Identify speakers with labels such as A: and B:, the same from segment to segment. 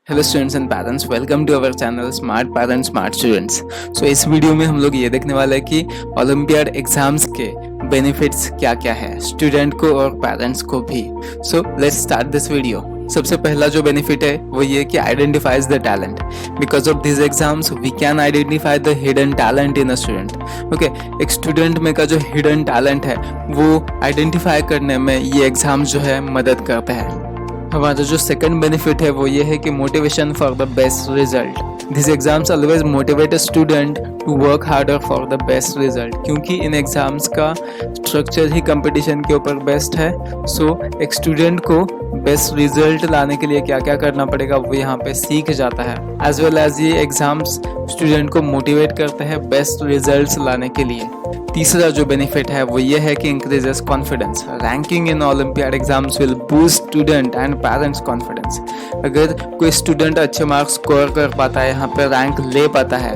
A: Hello students and parents, welcome to our channel smart parents smart students. So इस video में हम लोग ये देखने वाले हैं कि ओलंपियाड एग्जाम्स के बेनिफिट्स क्या क्या है स्टूडेंट को और पेरेंट्स को भी। So let's start this video. सबसे पहला जो बेनिफिट है वो ये कि identifies the talent. Because of this exams we can identify the hidden talent in a student. Okay, एक स्टूडेंट में का जो हिडन टैलेंट है वो आइडेंटिफाई करने में ये एग्जाम जो है मदद करते हैं। हमारा जो सेकंड बेनिफिट है वो ये है कि motivation for the best result. This exams always motivate a student to work harder for the best result, क्योंकि इन एग्जाम्स का स्ट्रक्चर ही कंपटीशन के ऊपर बेस्ट है। सो एक स्टूडेंट को बेस्ट रिजल्ट लाने के लिए क्या क्या करना पड़ेगा वो यहाँ पे सीख जाता है। एज वेल एज ये एग्जाम्स स्टूडेंट को मोटिवेट करते हैं बेस्ट रिजल्ट्स लाने के लिए। तीसरा जो बेनिफिट है वो ये है कि increases confidence. Ranking in olympiad exams will boost student and parents confidence. अगर कोई स्टूडेंट अच्छे मार्क्स स्कोर कर पाता है, यहाँ पे रैंक ले पाता है,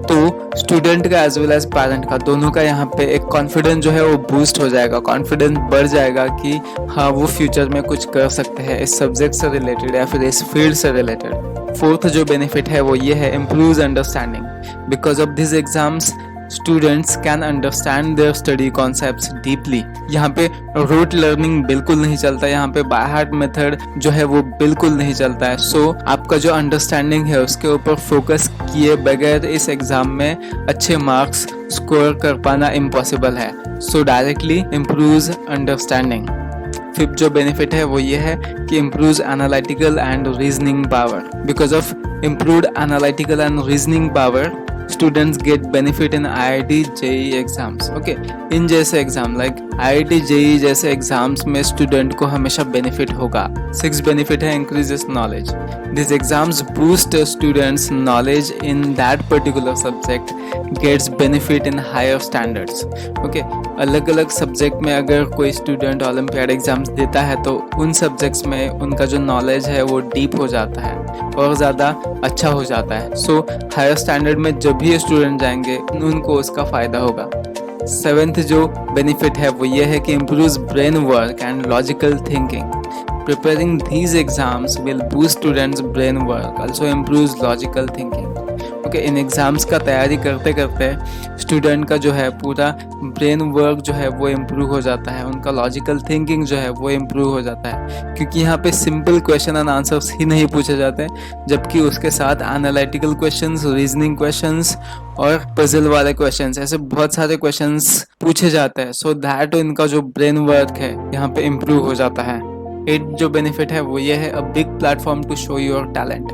A: तो स्टूडेंट का एज वेल एज पेरेंट का दोनों का यहाँ पे एक कॉन्फिडेंस जो है वो बूस्ट हो जाएगा, कॉन्फिडेंस बढ़ जाएगा कि हाँ वो फ्यूचर में कुछ कर सकते हैं इस सब्जेक्ट से रिलेटेड या फिर इस फील्ड से रिलेटेड। फोर्थ जो बेनिफिट है वो ये है improve understanding. Because of this exams students can understand their study concepts deeply. यहाँ पे रूट लर्निंग बिल्कुल नहीं चलता, यहाँ पे बाय हार्ट मेथड जो है वो बिल्कुल नहीं चलता है। सो आपका जो अंडरस्टैंडिंग है उसके ऊपर फोकस किए बगैर इस एग्जाम में अच्छे मार्क्स स्कोर कर पाना इम्पॉसिबल है। So directly improve understanding. Fifth जो बेनिफिट है वो ये है कि improve analytical and reasoning power. Because of improved analytical and reasoning power students get benefit in IIT JEE exams। okay, इन जैसे एग्जाम लाइक IIT JEE जैसे एग्जाम्स में स्टूडेंट को हमेशा बेनिफिट होगा। सिक्स बेनिफिट है increases knowledge. This exams boost students knowledge in that particular subject gets benefit in higher standards. Okay, अलग अलग सब्जेक्ट में अगर कोई स्टूडेंट ओलंपियाड एग्जाम्स देता है तो उन सब्जेक्ट्स में उनका जो नॉलेज है वो डीप हो जाता है और ज़्यादा अच्छा हो जाता है। सो हायर स्टैंडर्ड में जब भी स्टूडेंट जाएंगे उनको उसका फ़ायदा होगा। सेवेंथ जो बेनिफिट है वो ये है कि improves brain work and logical thinking. Preparing these exams will boost students' brain work, also improves logical thinking। Okay, इन एग्ज़ाम्स का तैयारी करते करते स्टूडेंट का जो है पूरा ब्रेन वर्क जो है वो इम्प्रूव हो जाता है, उनका लॉजिकल थिंकिंग जो है वो इम्प्रूव हो जाता है, क्योंकि यहाँ पे सिंपल क्वेश्चन एंड आंसर्स ही नहीं पूछे जाते, जबकि उसके साथ एनालिटिकल क्वेश्चंस, रीजनिंग क्वेश्चंस और पजल वाले क्वेश्चंस, ऐसे बहुत सारे क्वेश्चंस पूछे जाते हैं। सो दैट इनका जो ब्रेन वर्क है यहाँ पे इम्प्रूव हो जाता है। एट जो बेनिफिट है वो ये है a big platform to show your talent.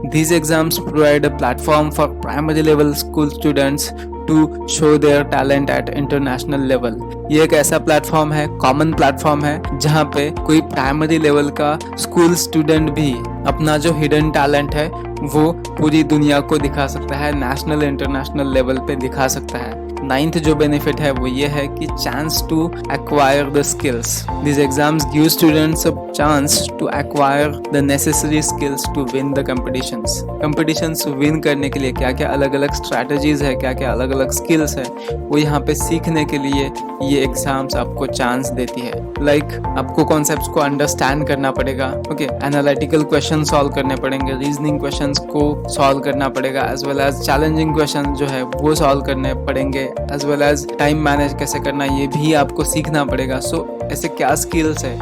A: These exams provide a platform for primary level school students to show their talent at international level। ये एक ऐसा प्लेटफॉर्म है, कॉमन प्लेटफॉर्म है, जहाँ पे कोई प्राइमरी लेवल का स्कूल स्टूडेंट भी अपना जो हिडन टैलेंट है वो पूरी दुनिया को दिखा सकता है, नेशनल इंटरनेशनल लेवल पे दिखा सकता है। नाइन्थ जो बेनिफिट है वो ये है कि chance to acquire the skills. This exams give students a chance to acquire the necessary skills to win the competitions. Competitions win करने के लिए क्या क्या अलग अलग स्ट्रैटेजीज है, क्या क्या अलग अलग स्किल्स है, वो यहाँ पे सीखने के लिए ये एग्जाम्स आपको चांस देती है। लाइक आपको कॉन्सेप्ट्स को अंडरस्टैंड करना पड़ेगा, ओके, एनालिटिकल क्वेश्चन सॉल्व करने पड़ेंगे, रीजनिंग क्वेश्चंस को सॉल्व करना पड़ेगा, as well as challenging question जो है वो सॉल्व करने पड़ेंगे, as well as time manage कैसे करना ये भी आपको सीखना पड़ेगा। सो ऐसे क्या स्किल्स है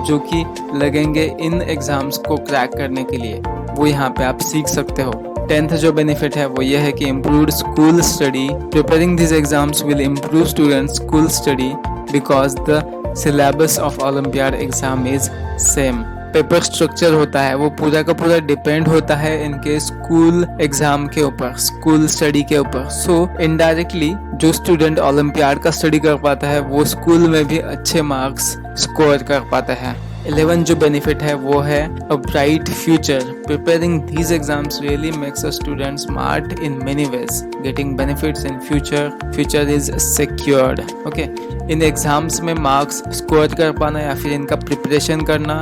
A: जो कि लगेंगे इन एग्जाम्स को क्रैक करने के लिए, वो यहाँ पे आप सीख सकते हो। 10th जो बेनिफिट है वो ये है कि improved school study. Preparing this exams will improve students school study because the syllabus of olympiad exam is same. Paper structure होता है वो पूरा का पूरा डिपेंड होता है इनके स्कूल एग्जाम के ऊपर, स्कूल स्टडी के ऊपर। सो इनडायरेक्टली जो स्टूडेंट ओलंपियाड का स्टडी कर पाता है वो स्कूल में भी अच्छे मार्क्स स्कोर कर पाता है। 11 जो बेनिफिट है वो है a bright future. Preparing these exams really makes a student smart in many ways, getting benefits in future is secured। okay, in exams में मार्क्स स्कोर कर पाना या फिर इनका प्रिपरेशन करना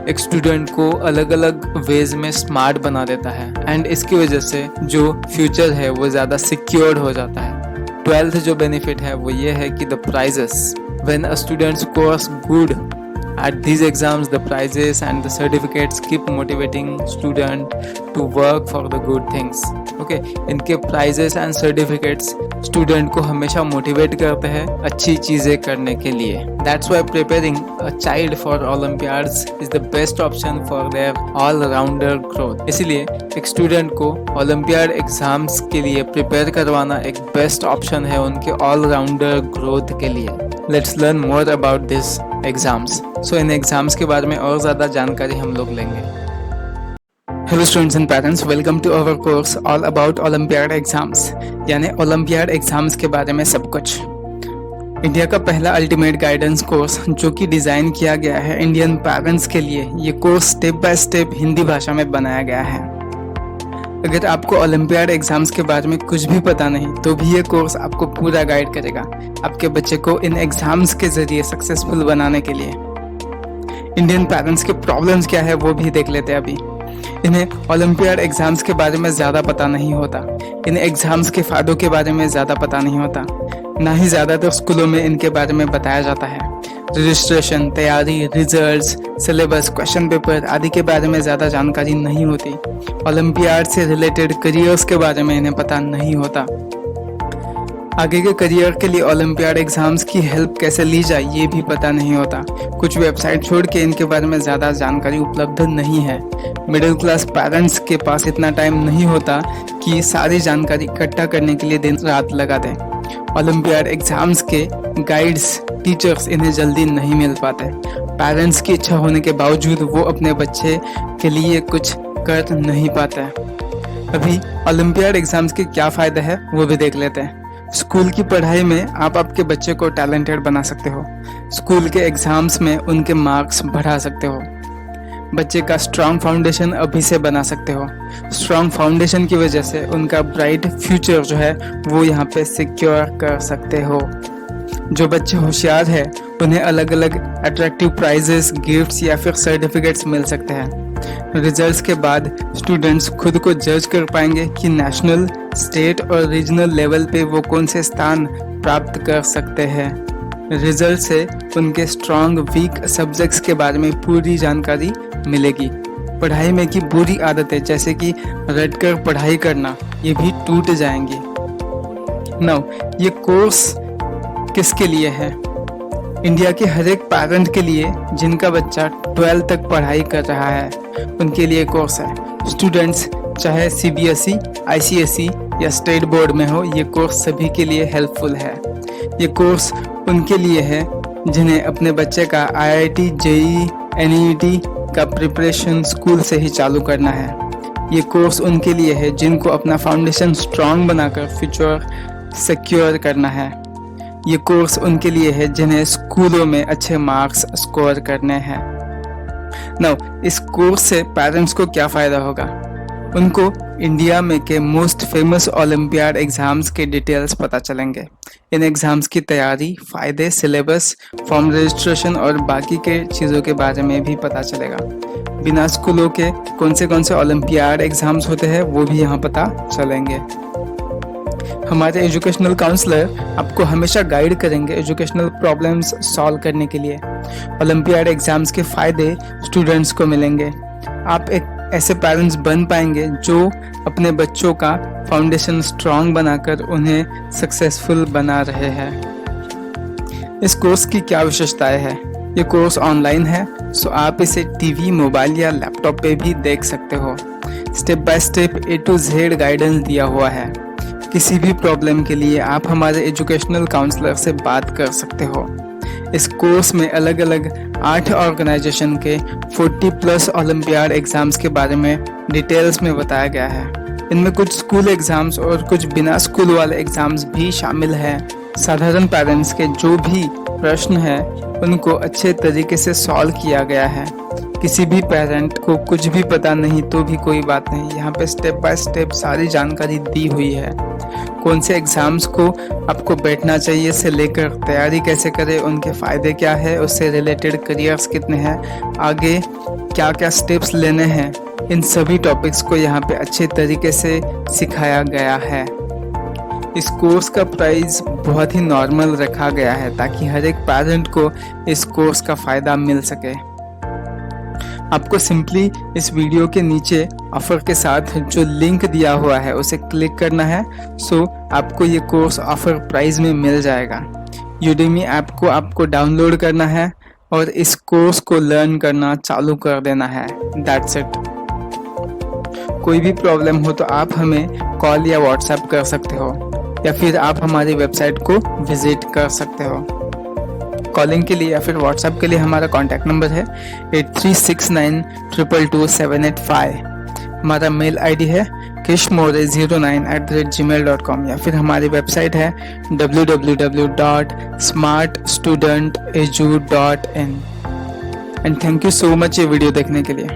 A: एक स्टूडेंट को अलग अलग वेज में स्मार्ट बना देता है, एंड इसकी वजह से जो फ्यूचर है वो ज़्यादा सिक्योर्ड हो जाता है। 12th जो बेनिफिट है वो ये है कि the prizes. When a student scores good At these exams, the prizes and the certificates keep motivating student to work for the good things. Okay, इनके prizes and certificates student को हमेशा motivate करते हैं अच्छी चीज़ें करने के लिए. That's why preparing a child for Olympiads is the best option for their all-rounder growth. इसलिए एक स्टूडेंट को ओलंपियाड एग्जाम्स के लिए प्रिपेयर करवाना एक बेस्ट ऑप्शन है उनके ऑल-राउंडर ग्रोथ के लिए. Let's learn more about this exams. So इन एग्जाम्स के बारे में और ज़्यादा जानकारी हम लोग लेंगे. Hello students and parents, welcome to our course all about olympiad exams, यानी ओलंपियाड एग्जाम्स के बारे में सब कुछ. इंडिया का पहला अल्टीमेट गाइडेंस कोर्स जो कि डिज़ाइन किया गया है इंडियन पेरेंट्स के लिए. ये course step by step Hindi भाषा में बनाया गया है. अगर आपको ओलंपियाड एग्जाम्स के बारे में कुछ भी पता नहीं तो भी ये कोर्स आपको पूरा गाइड करेगा आपके बच्चे को इन एग्जाम्स के जरिए सक्सेसफुल बनाने के लिए. इंडियन पेरेंट्स के प्रॉब्लम्स क्या है वो भी देख लेते हैं. अभी इन्हें ओलंपियाड एग्जाम्स के बारे में ज़्यादा पता नहीं होता. इन एग्जाम्स के फ़ायदों के बारे में ज़्यादा पता नहीं होता. ना ही ज़्यादातर स्कूलों में इनके बारे में बताया जाता है. रजिस्ट्रेशन, तैयारी, रिजल्ट्स, सिलेबस, क्वेश्चन पेपर आदि के बारे में ज़्यादा जानकारी नहीं होती. ओलंपियाड से रिलेटेड करियर्स के बारे में इन्हें पता नहीं होता. आगे के करियर के लिए ओलंपियाड एग्जाम्स की हेल्प कैसे ली जाए ये भी पता नहीं होता. कुछ वेबसाइट छोड़ के इनके बारे में ज़्यादा जानकारी उपलब्ध नहीं है. मिडिल क्लास पेरेंट्स के पास इतना टाइम नहीं होता कि सारी जानकारी इकट्ठा करने के लिए दिन रात लगा दें. ओलंपियाड एग्जाम्स के गाइड्स, टीचर्स इन्हें जल्दी नहीं मिल पाते. पेरेंट्स की इच्छा होने के बावजूद वो अपने बच्चे के लिए कुछ कर नहीं पाते. अभी ओलंपियाड एग्जाम्स के क्या फ़ायदे हैं वो भी देख लेते हैं. स्कूल की पढ़ाई में आप आपके बच्चे को टैलेंटेड बना सकते हो. स्कूल के एग्जाम्स में उनके मार्क्स बढ़ा सकते हो. बच्चे का स्ट्रॉन्ग फाउंडेशन अभी से बना सकते हो. स्ट्रॉन्ग फाउंडेशन की वजह से उनका ब्राइट फ्यूचर जो है वो यहाँ पे सिक्योर कर सकते हो. जो बच्चे होशियार हैं उन्हें अलग अलग अट्रैक्टिव प्राइजेस, गिफ्ट्स या फिर सर्टिफिकेट्स मिल सकते हैं. रिजल्ट्स के बाद स्टूडेंट्स खुद को जज कर पाएंगे कि नेशनल, स्टेट और रीजनल लेवल पे वो कौन से स्थान प्राप्त कर सकते हैं. रिजल्ट से उनके स्ट्रॉन्ग, वीक सब्जेक्ट्स के बारे में पूरी जानकारी मिलेगी. पढ़ाई में की बुरी आदतें जैसे कि रटकर पढ़ाई करना ये भी टूट जाएंगी. नाउ ये कोर्स किसके लिए है? इंडिया के हर एक पेरेंट के लिए जिनका बच्चा 12 तक पढ़ाई कर रहा है उनके लिए कोर्स है. स्टूडेंट्स चाहे CBSE, ICSE या स्टेट बोर्ड में हो, ये कोर्स सभी के लिए हेल्पफुल है. ये कोर्स उनके लिए है जिन्हें अपने बच्चे का IIT, JEE, NEET का प्रिपरेशन स्कूल से ही चालू करना है. ये कोर्स उनके लिए है जिनको अपना फाउंडेशन स्ट्रॉन्ग बनाकर फ्यूचर सिक्योर करना है. ये कोर्स उनके लिए है जिन्हें स्कूलों में अच्छे मार्क्स स्कोर करने हैं. नाउ इस कोर्स से पेरेंट्स को क्या फ़ायदा होगा? उनको इंडिया में के मोस्ट फेमस ओलंपियाड एग्ज़ाम्स के डिटेल्स पता चलेंगे. इन एग्ज़ाम्स की तैयारी, फ़ायदे, सिलेबस, फॉर्म रजिस्ट्रेशन और बाकी के चीज़ों के बारे में भी पता चलेगा. बिना स्कूलों के कौन से ओलंपियाड एग्ज़ाम्स होते हैं वो भी यहाँ पता चलेंगे. हमारे एजुकेशनल काउंसलर आपको हमेशा गाइड करेंगे एजुकेशनल प्रॉब्लम्स सॉल्व करने के लिए. ओलंपियाड एग्जाम्स के फ़ायदे स्टूडेंट्स को मिलेंगे. आप एक ऐसे पेरेंट्स बन पाएंगे जो अपने बच्चों का फाउंडेशन स्ट्रॉन्ग बनाकर उन्हें सक्सेसफुल बना रहे हैं. इस कोर्स की क्या विशेषताएं हैं? ये कोर्स ऑनलाइन है, सो आप इसे टीवी, मोबाइल या लैपटॉप पे भी देख सकते हो. Step by step A to Z guidance दिया हुआ है. किसी भी प्रॉब्लम के लिए आप हमारे एजुकेशनल काउंसलर से बात कर सकते हो. इस कोर्स में अलग अलग 8 ऑर्गेनाइजेशन के 40+ ओलंपियाड एग्जाम्स के बारे में डिटेल्स में बताया गया है. इनमें कुछ स्कूल एग्जाम्स और कुछ बिना स्कूल वाले एग्जाम्स भी शामिल हैं. साधारण पेरेंट्स के जो भी प्रश्न हैं उनको अच्छे तरीके से सॉल्व किया गया है. किसी भी पेरेंट को कुछ भी पता नहीं तो भी कोई बात नहीं, यहाँ पे स्टेप बाय स्टेप सारी जानकारी दी हुई है. कौन से एग्ज़ाम्स को आपको बैठना चाहिए से लेकर तैयारी कैसे करें, उनके फ़ायदे क्या है, उससे रिलेटेड करियर्स कितने हैं, आगे क्या क्या स्टेप्स लेने हैं, इन सभी टॉपिक्स को यहाँ पे अच्छे तरीके से सिखाया गया है. इस कोर्स का प्राइस बहुत ही नॉर्मल रखा गया है ताकि हर एक पेरेंट को इस कोर्स का फ़ायदा मिल सके। आपको सिंपली इस वीडियो के नीचे ऑफर के साथ जो लिंक दिया हुआ है उसे क्लिक करना है। सो आपको ये कोर्स ऑफर प्राइस में मिल जाएगा। यूडेमी ऐप को आपको डाउनलोड करना है और इस कोर्स को लर्न करना चालू कर देना है। That's it. कोई भी प्रॉब्लम हो तो आप हमें कॉल या व्हाट्सएप कर सकते हो या फिर आप हमारी वेबसाइट को विजिट कर सकते हो। कॉलिंग के लिए या फिर व्हाट्सएप के लिए हमारा कॉन्टैक्ट नंबर है 8369222785। हमारा मेल आईडी है kishmore09@gmail.com या फिर हमारी वेबसाइट है www.smartstudentedu.in। And thank you so much ये वीडियो देखने के लिए।